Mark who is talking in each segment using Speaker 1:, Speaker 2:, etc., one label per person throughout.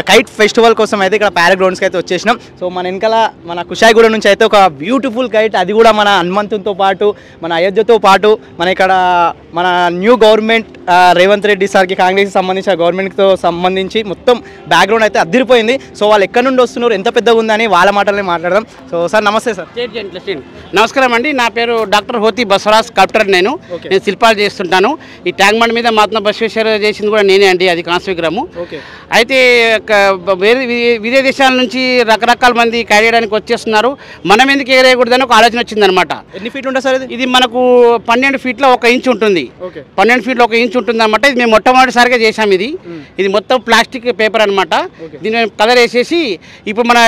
Speaker 1: Kite festival కోసం అయితే ఇక్కడ ప్యారెడ్ గ్రౌండ్స్కి అయితే వచ్చేసినాం. సో మన వెనకాల మన కుషాయిగూడ నుంచి అయితే ఒక బ్యూటిఫుల్ కైట్, అది కూడా మన హనుమంతునితో పాటు మన అయోధ్యతో పాటు మన ఇక్కడ మన న్యూ గవర్నమెంట్ రేవంత్ రెడ్డి సార్కి కాంగ్రెస్కి సంబంధించిన గవర్నమెంట్తో సంబంధించి మొత్తం బ్యాక్గ్రౌండ్ అయితే అదిరిపోయింది. సో వాళ్ళు ఎక్కడి నుండి వస్తున్నారు, ఎంత పెద్దగా ఉందని వాళ్ళ మాటలనే మాట్లాడదాం. సో సార్ నమస్తే సార్.
Speaker 2: నమస్కారం అండి, నా పేరు డాక్టర్ హోతి బసవరాజ్, స్కల్ప్టర్. నేను శిల్పాలు చేస్తుంటాను. ఈ ట్యాంక్ బండ్ మీద మహాత్మా బసవేశ్వర చేసింది కూడా నేనే అండి, అది కాంస్య విగ్రహము. అయితే విదేశ దేశాల నుంచి రకరకాల మంది కైరేయడానికి వచ్చేస్తున్నారు, మనం ఎందుకు ఎగరేయకూడదని ఒక ఆలోచన వచ్చిందనమాట.
Speaker 1: ఎన్ని ఫీట్లు ఉంటుంది సార్
Speaker 2: ఇది? మనకు 12 ఫీట్ల 1 ఇంచ్ ఉంటుంది. 12 ఫీట్ల 1 ఇంచ్ ఉంటుంది అనమాట. ఇది మేము మొట్టమొదటిసారిగా చేసాం. ఇది మొత్తం ప్లాస్టిక్ పేపర్ అనమాట. దీన్ని మేము కలర్ వేసేసి ఇప్పుడు మన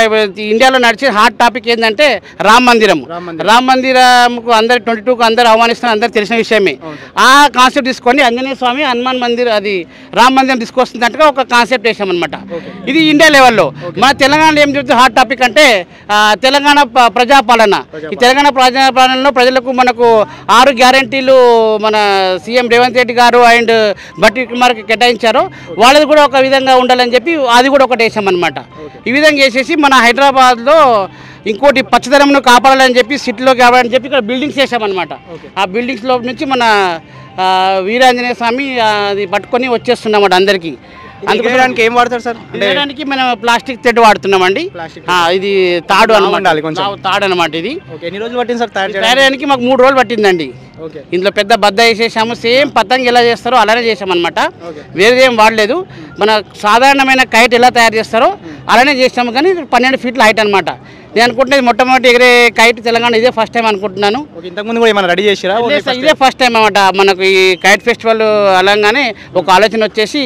Speaker 2: ఇండియాలో నడిచే హాట్ టాపిక్ ఏంటంటే రామ్ మందిరం. రామ్ మందిరంకు అందరు 22కు అందరు ఆహ్వానిస్తున్నారు, అందరు తెలిసిన విషయమే. ఆ కాన్సెప్ట్ తీసుకొని ఆంజనేయ స్వామి హనుమాన్ మందిర్, అది రామ్ మందిరం తీసుకొస్తున్నట్టుగా ఒక కాన్సెప్ట్ వేసామన్నమాట. ఇది ఇండియా లెవెల్లో. మన తెలంగాణలో ఏం చెప్తే హాట్ టాపిక్ అంటే తెలంగాణ ప్రజాపాలన. ఈ తెలంగాణ ప్రజాపాలనలో ప్రజలకు మనకు 6 గ్యారంటీలు మన సీఎం రేవంత్ రెడ్డి గారు అండ్ బట్టి కుమార్కి కేటాయించారు. వాళ్ళది కూడా ఒక విధంగా ఉండాలని చెప్పి అది కూడా ఒకటి వేసామన్నమాట. ఈ విధంగా వేసేసి మన హైదరాబాద్లో ఇంకోటి పచ్చదనంను కాపాడాలని చెప్పి, సిటీలోకి కావాలని చెప్పి ఇక్కడ బిల్డింగ్స్ వేసామన్నమాట. ఆ బిల్డింగ్స్ లోపల నుంచి మన వీరాంజనేయ స్వామి అది పట్టుకొని వచ్చేస్తున్నాం అందరికీ.
Speaker 1: అందుకోవడానికి ఏం వాడతారు సార్?
Speaker 2: వేయడానికి మనం ప్లాస్టిక్ థ్రెడ్ వాడుతున్నామండి. ఇది తాడు అనమాట, తాడు అనమాట. ఇది
Speaker 1: ఎన్ని రోజులు పట్టింది సార్
Speaker 2: తయారడానికి? మాకు 3 రోజులు పట్టిందండి. ఇందులో పెద్ద బద్ద వేసేసాము, సేమ్ పతంగి ఎలా చేస్తారో అలానే చేసామన్నమాట. వేరేదేం వాడలేదు. మన సాధారణమైన కైట్ ఎలా తయారు చేస్తారో అలానే చేసాము, కానీ 12 ఫీట్ల హైట్ అనమాట. నేను అనుకుంటున్నది మొట్టమొదటి ఎగిరే కైట్ తెలంగాణ ఇదే ఫస్ట్ టైం అనుకుంటున్నాను.
Speaker 1: ఇంతకుముందు కూడా ఏమైనా రెడీ చేసిరా?
Speaker 2: ఇదే ఫస్ట్ టైం అనమాట. మనకు ఈ కైట్ ఫెస్టివల్ అలాగానే ఒక ఆలోచన వచ్చేసి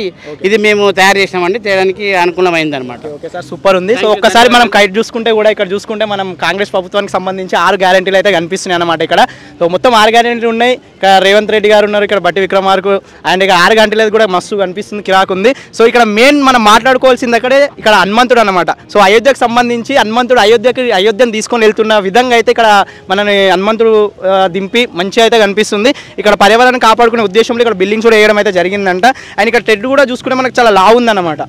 Speaker 2: ఇది మేము తయారు చేసామండి, చేయడానికి అనుకూలమైంది అనమాట.
Speaker 1: ఓకే సార్, సూపర్ ఉంది. సో ఒక్కసారి మనం కైట్ చూసుకుంటే కూడా ఇక్కడ చూసుకుంటే మనం కాంగ్రెస్ ప్రభుత్వానికి సంబంధించి 6 గ్యారెంటీలు అయితే కనిపిస్తున్నాయి అనమాట ఇక్కడ. సో మొత్తం 6 గ్యారెంటీలు ఉన్నాయి. ఇక్కడ రేవంత్ రెడ్డి గారు ఉన్నారు, ఇక్కడ బట్టి విక్రమార్కు, అండ్ ఇక్కడ 6 గంటలు కూడా మస్తు కనిపిస్తుంది, కిరాకు ఉంది. సో ఇక్కడ మెయిన్ మనం మాట్లాడుకోవాల్సింది అక్కడే ఇక్కడ హనుమంతుడు అనమాట. సో అయోధ్యకు సంబంధించి హనుమంతుడు అయోధ్యను తీసుకొని వెళ్తున్న విధంగా అయితే ఇక్కడ మనని హనుమంతుడు దింపి మంచిగా అయితే కనిపిస్తుంది. ఇక్కడ పర్యావరణాన్ని కాపాడుకునే ఉద్దేశంలో ఇక్కడ బిల్డింగ్స్ కూడా వేయడం అయితే జరిగిందంట. అండ్ ఇక్కడ టెడ్ కూడా చూసుకుంటే మనకు చాలా లావు ఉందన్నమాట.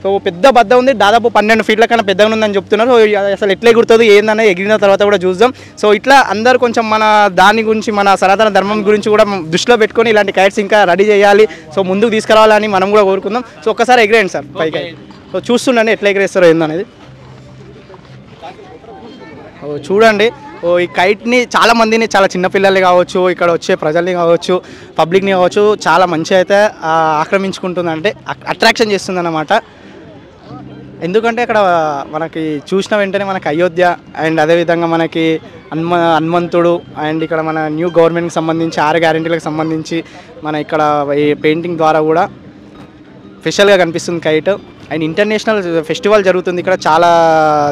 Speaker 1: సో పెద్ద బద్ద ఉంది, దాదాపు 12 ఫీట్ల కన్నా పెద్దగా ఉందని చెప్తున్నారు. అసలు ఎట్లా ఎగురుతుంది ఏందనే ఎగిరిన తర్వాత కూడా చూద్దాం. సో ఇట్లా అందరూ కొంచెం మన దాని గురించి, మన సనాతన ధర్మం గురించి కూడా దృష్టిలో పెట్టుకొని ఇలాంటి కైట్స్ ఇంకా రెడీ చేయాలి, సో ముందుకు తీసుకురావాలని మనం కూడా కోరుకుందాం. సో ఒక్కసారి ఎగిరేయండి సార్ పైకి. సో చూస్తుండండి ఎట్లా ఎగిరేస్తారో ఏందనేది. చూడండి, ఈ కైట్ని చాలా మందిని, చాలా చిన్నపిల్లల్ని కావచ్చు, ఇక్కడ వచ్చే ప్రజల్ని కావచ్చు, పబ్లిక్ని కావచ్చు, చాలా మంచిగా అయితే ఆక్రమించుకుంటుంది, అంటే అట్రాక్షన్ చేస్తుంది అన్నమాట. ఎందుకంటే అక్కడ మనకి చూసిన వెంటనే మనకి అయోధ్య అండ్ అదేవిధంగా మనకి హనుమంతుడు అండ్ ఇక్కడ మన న్యూ గవర్నమెంట్కి సంబంధించి 6 గ్యారెంటీలకు సంబంధించి మన ఇక్కడ ఈ పెయింటింగ్ ద్వారా కూడా స్పెషల్గా కనిపిస్తుంది కైట్. అండ్ ఇంటర్నేషనల్ ఫెస్టివల్ జరుగుతుంది ఇక్కడ, చాలా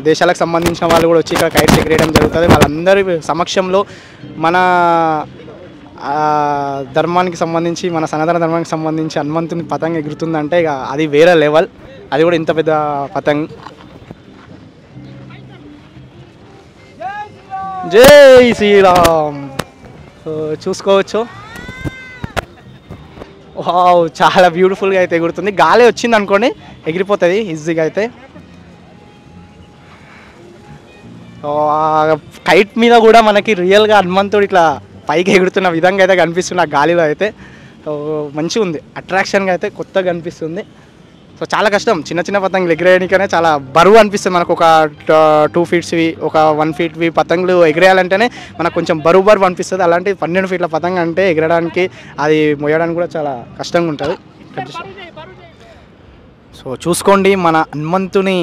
Speaker 1: దేశాలకు సంబంధించిన వాళ్ళు కూడా వచ్చి ఇక్కడ కైట్స్ ఎగరేయడం జరుగుతుంది. వాళ్ళందరి సమక్షంలో మన ధర్మానికి సంబంధించి, మన సనాతన ధర్మానికి సంబంధించి హనుమంతుని పతంగ ఎగురుతుందంటే ఇక అది వేరే లెవెల్. అది కూడా ఇంత పెద్ద పతంగ్. జై శ్రీరామ్. చూసుకోవచ్చు, వావ్, చాలా బ్యూటిఫుల్గా అయితే ఎగురుతుంది. గాలి వచ్చింది అనుకోండి ఎగిరిపోతుంది ఈజీగా అయితే. కైట్ మీద కూడా మనకి రియల్గా హనుమంతుడు ఇట్లా పైకి ఎగురుతున్న విధంగా అయితే కనిపిస్తుంది ఆ గాలిలో అయితే. మంచిగా ఉంది, అట్రాక్షన్గా అయితే కొత్తగా కనిపిస్తుంది. సో చాలా కష్టం, చిన్న చిన్న పతంగులు ఎగిరేయడానికనే చాలా బరువు అనిపిస్తుంది మనకు. ఒక 2 ఫీట్స్వి, ఒక 1 ఫీట్వి పతంగులు ఎగిరేయాలంటేనే మనకు కొంచెం బరువు అనిపిస్తుంది. అలాంటి 12 ఫీట్ల పతంగ అంటే ఎగరడానికి, అది మోయడానికి కూడా చాలా కష్టంగా ఉంటుంది. సో చూసుకోండి, మన హనుమంతుని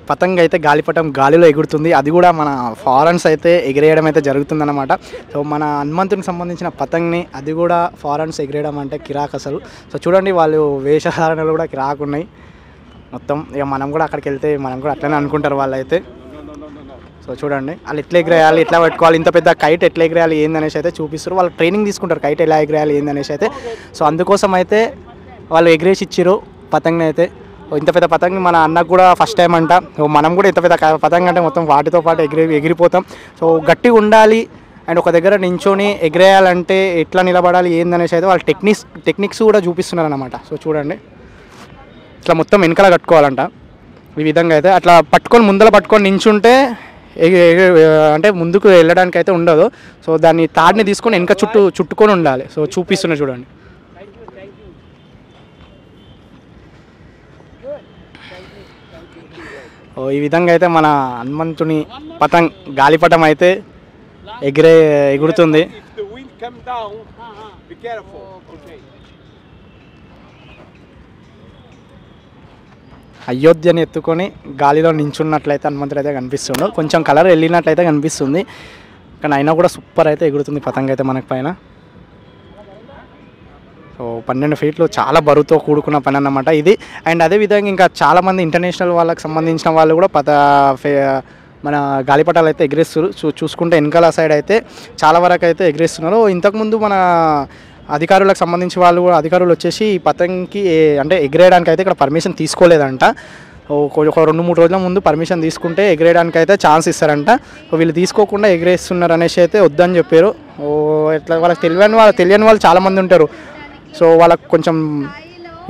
Speaker 1: పతంగ అయితే గాలిపటం గాలిలో ఎగురుతుంది. అది కూడా మన ఫారెన్స్ అయితే ఎగిరేయడం అయితే జరుగుతుందన్నమాట. సో మన హనుమంతునికి సంబంధించిన పతంగిని అది కూడా ఫారెన్స్ ఎగిరేయడం అంటే కిరాక్ అసలు. సో చూడండి, వాళ్ళు వేషధారణలు కూడా కిరాక్ ఉన్నాయి మొత్తం. ఇక మనం కూడా అక్కడికి వెళ్తే మనం కూడా అట్లనే అనుకుంటారు వాళ్ళు అయితే. సో చూడండి, వాళ్ళు ఎట్లా ఎగిరేయాలి, ఎట్లా పెట్టుకోవాలి, ఇంత పెద్ద కైట్ ఎట్లా ఎగిరేయాలి ఏందనేసి అయితే చూపిస్తారు. వాళ్ళు ట్రైనింగ్ తీసుకుంటారు కైట్ ఎలా ఎగిరేయాలి ఏందనేసి అయితే. సో అందుకోసం అయితే వాళ్ళు ఎగిరేసి ఇచ్చారు పతంగిని అయితే. ఇంత పెద్ద పతంగి మన అన్నకు కూడా ఫస్ట్ టైం అంట. మనం కూడా ఇంత పెద్ద పతంగి అంటే మొత్తం వాటితో పాటు ఎగిరిపోతాం. సో గట్టిగా ఉండాలి అండ్ ఒక దగ్గర నించొని ఎగిరేయాలంటే ఎట్లా నిలబడాలి ఏందనేసి అయితే వాళ్ళు టెక్నిక్స్ కూడా చూపిస్తున్నారు అన్నమాట. సో చూడండి, ఇట్లా మొత్తం వెనకాల కట్టుకోవాలంట. ఈ విధంగా అయితే అట్లా పట్టుకొని ముందర పట్టుకొని నించుంటే అంటే ముందుకు వెళ్ళడానికి అయితే ఉండదు. సో దాన్ని తాడిని తీసుకొని వెనక చుట్టుకొని ఉండాలి. సో చూపిస్తున్నా చూడండి. ఈ విధంగా అయితే మన హనుమంతుని పతంగ్ గాలిపటం అయితే ఎగురుతుంది. అయోధ్యని ఎత్తుకొని గాలిలో నించున్నట్లయితే హనుమంతుడు అయితే కనిపిస్తుండు. కొంచెం కలర్ వెళ్ళినట్లయితే కనిపిస్తుంది, కానీ అయినా కూడా సూపర్ అయితే ఎగురుతుంది పతంగ అయితే మనకి పైన. సో 12 ఫీట్లు చాలా బరువుతో కూడుకున్న పని అన్నమాట ఇది. అండ్ అదేవిధంగా ఇంకా చాలామంది ఇంటర్నేషనల్ వాళ్ళకి సంబంధించిన వాళ్ళు కూడా మన గాలిపటాలు అయితే ఎగిరేస్తారు. చూసుకుంటే వెనకాల సైడ్ అయితే చాలా వరకు అయితే ఎగిరేస్తున్నారు. ఇంతకుముందు మన అధికారులకు సంబంధించి అధికారులు వచ్చేసి ఈ పతంగికి అంటే ఎగిరేయడానికి అయితే ఇక్కడ పర్మిషన్ తీసుకోలేదంట. ఒక 2-3 రోజుల ముందు పర్మిషన్ తీసుకుంటే ఎగిరేయడానికి అయితే ఛాన్స్ ఇస్తారంట. వీళ్ళు తీసుకోకుండా ఎగిరేస్తున్నారు అనేసి అయితే వద్దని చెప్పారు. ఇట్లా వాళ్ళకి తెలియని వాళ్ళు చాలామంది ఉంటారు. సో వాళ్ళకు కొంచెం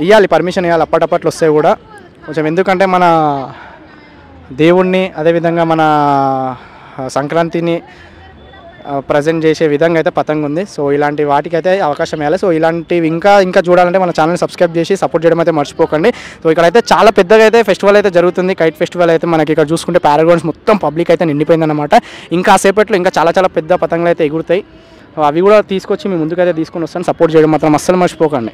Speaker 1: ఇవ్వాలి, పర్మిషన్ ఇవ్వాలి అప్పటప్పట్లో వస్తే కూడా కొంచెం. ఎందుకంటే మన దేవుణ్ణి అదేవిధంగా మన సంక్రాంతిని ప్రజెంట్ చేసే విధంగా అయితే పతంగ ఉంది. సో ఇలాంటి వాటికి అయితే అవకాశం ఇవ్వాలి. సో ఇలాంటివి ఇంకా చూడాలంటే మన ఛానల్ సబ్స్క్రైబ్ చేసి సపోర్ట్ చేయడం అయితే మర్చిపోకండి. సో ఇక్కడైతే చాలా పెద్దగా అయితే ఫెస్టివల్ అయితే జరుగుతుంది. కైట్ ఫెస్టివల్ అయితే మనకి ఇక్కడ చూసుకుంటే పారాగ్రౌండ్స్ మొత్తం పబ్లిక్ అయితే నిండిపోయిందన్నమాట. ఇంకా సేపట్లో ఇంకా చాలా పెద్ద పతంగులు అయితే ఎగురుతాయి. అవి కూడా తీసుకొచ్చి మీ ముందుకైతే తీసుకొని వస్తాను. సపోర్ట్ చేయడం మాత్రం అస్సలు మర్చిపోకండి.